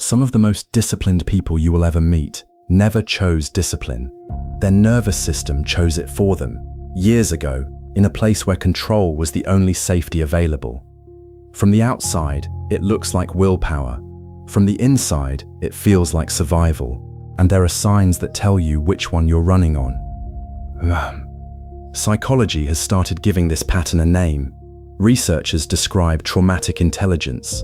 Some of the most disciplined people you will ever meet never chose discipline. Their nervous system chose it for them, years ago, in a place where control was the only safety available. From the outside, it looks like willpower. From the inside, it feels like survival. And there are signs that tell you which one you're running on. Psychology has started giving this pattern a name. Researchers describe traumatic intelligence,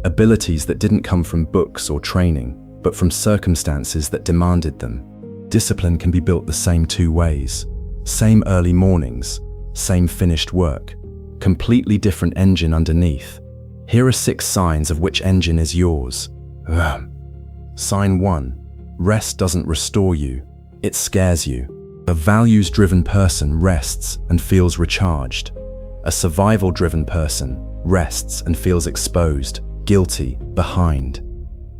abilities that didn't come from books or training, but from circumstances that demanded them. Discipline can be built the same two ways. Same early mornings, same finished work, completely different engine underneath. Here are 6 signs of which engine is yours. Sign 1. Rest doesn't restore you, it scares you. A values-driven person rests and feels recharged. A survival-driven person rests and feels exposed, guilty, behind.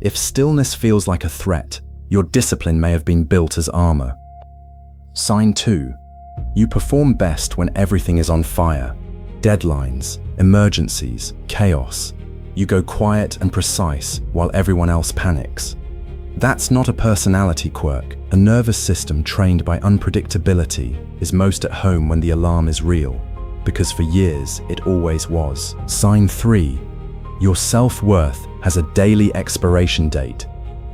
If stillness feels like a threat, your discipline may have been built as armor. Sign 2. You perform best when everything is on fire. Deadlines, emergencies, chaos. You go quiet and precise while everyone else panics. That's not a personality quirk. A nervous system trained by unpredictability is most at home when the alarm is real, because for years it always was. Sign 3. Your self-worth has a daily expiration date.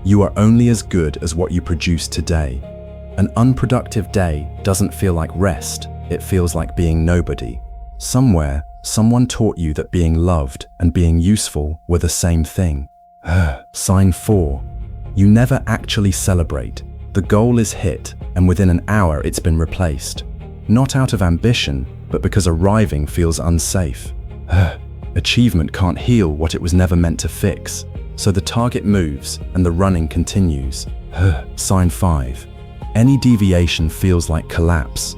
You are only as good as what you produce today. An unproductive day doesn't feel like rest, it feels like being nobody. Somewhere, someone taught you that being loved and being useful were the same thing. Sign 4. You never actually celebrate. The goal is hit, and within an hour it's been replaced. Not out of ambition, but because arriving feels unsafe. Achievement can't heal what it was never meant to fix, so the target moves and the running continues. Sign 5. Any deviation feels like collapse.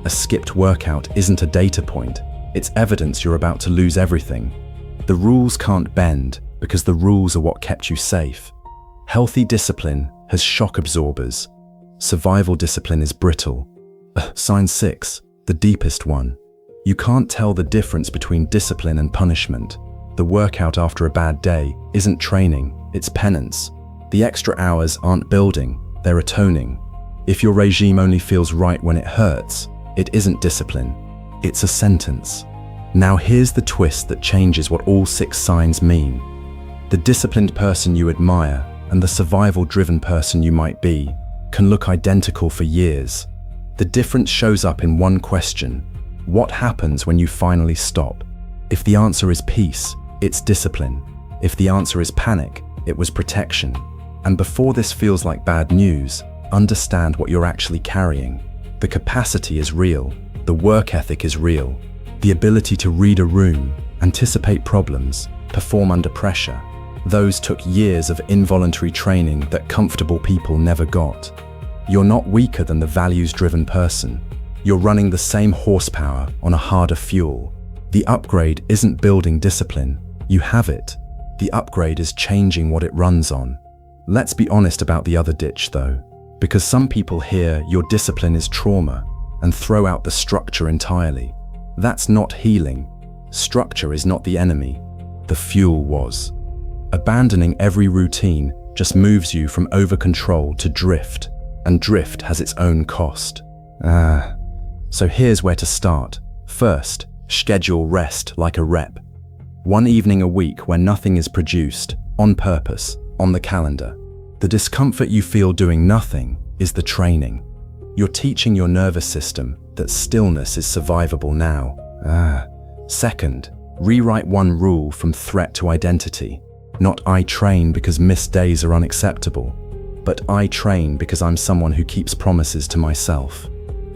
A skipped workout isn't a data point, it's evidence you're about to lose everything. The rules can't bend, because the rules are what kept you safe. Healthy discipline has shock absorbers. Survival discipline is brittle. Sign 6, the deepest one. You can't tell the difference between discipline and punishment. The workout after a bad day isn't training, it's penance. The extra hours aren't building, they're atoning. If your regime only feels right when it hurts, it isn't discipline, it's a sentence. Now here's the twist that changes what all 6 signs mean. The disciplined person you admire and the survival-driven person you might be can look identical for years. The difference shows up in one question: what happens when you finally stop? If the answer is peace, it's discipline. If the answer is panic, it was protection. And before this feels like bad news, understand what you're actually carrying. The capacity is real, the work ethic is real, the ability to read a room, anticipate problems, perform under pressure. Those took years of involuntary training that comfortable people never got. You're not weaker than the values-driven person. You're running the same horsepower on a harder fuel. The upgrade isn't building discipline, you have it. The upgrade is changing what it runs on. Let's be honest about the other ditch though, because some people hear your discipline is trauma and throw out the structure entirely. That's not healing. Structure is not the enemy. The fuel was. Abandoning every routine just moves you from over-control to drift, and drift has its own cost. So here's where to start. First, schedule rest like a rep. One evening a week where nothing is produced, on purpose, on the calendar. The discomfort you feel doing nothing is the training. You're teaching your nervous system that stillness is survivable now. Second, rewrite one rule from threat to identity. Not I train because missed days are unacceptable, but I train because I'm someone who keeps promises to myself.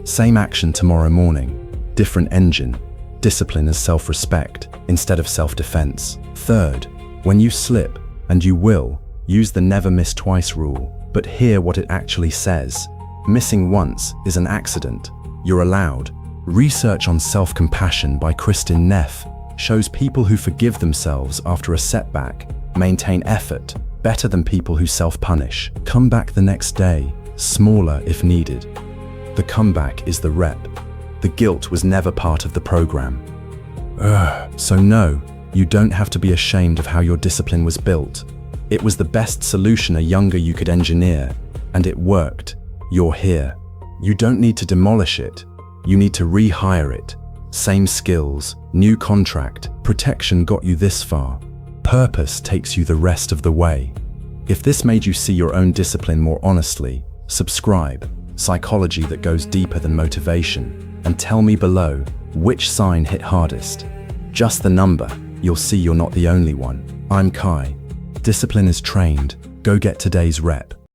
Same action tomorrow morning, different engine. Discipline is self-respect instead of self-defense. Third, when you slip, and you will, use the never miss twice rule, but hear what it actually says. Missing once is an accident. You're allowed. Research on self-compassion by Kristin Neff shows people who forgive themselves after a setback maintain effort better than people who self-punish. Come back the next day, smaller if needed. The comeback is the rep. The guilt was never part of the program. So no, you don't have to be ashamed of how your discipline was built. It was the best solution a younger you could engineer, and it worked. You're here. You don't need to demolish it. You need to rehire it. Same skills, new contract, protection got you this far. Purpose takes you the rest of the way. If this made you see your own discipline more honestly, subscribe. Psychology that goes deeper than motivation. And tell me below, which sign hit hardest? Just the number. You'll see you're not the only one. I'm Kai. Discipline is trained. Go get today's rep.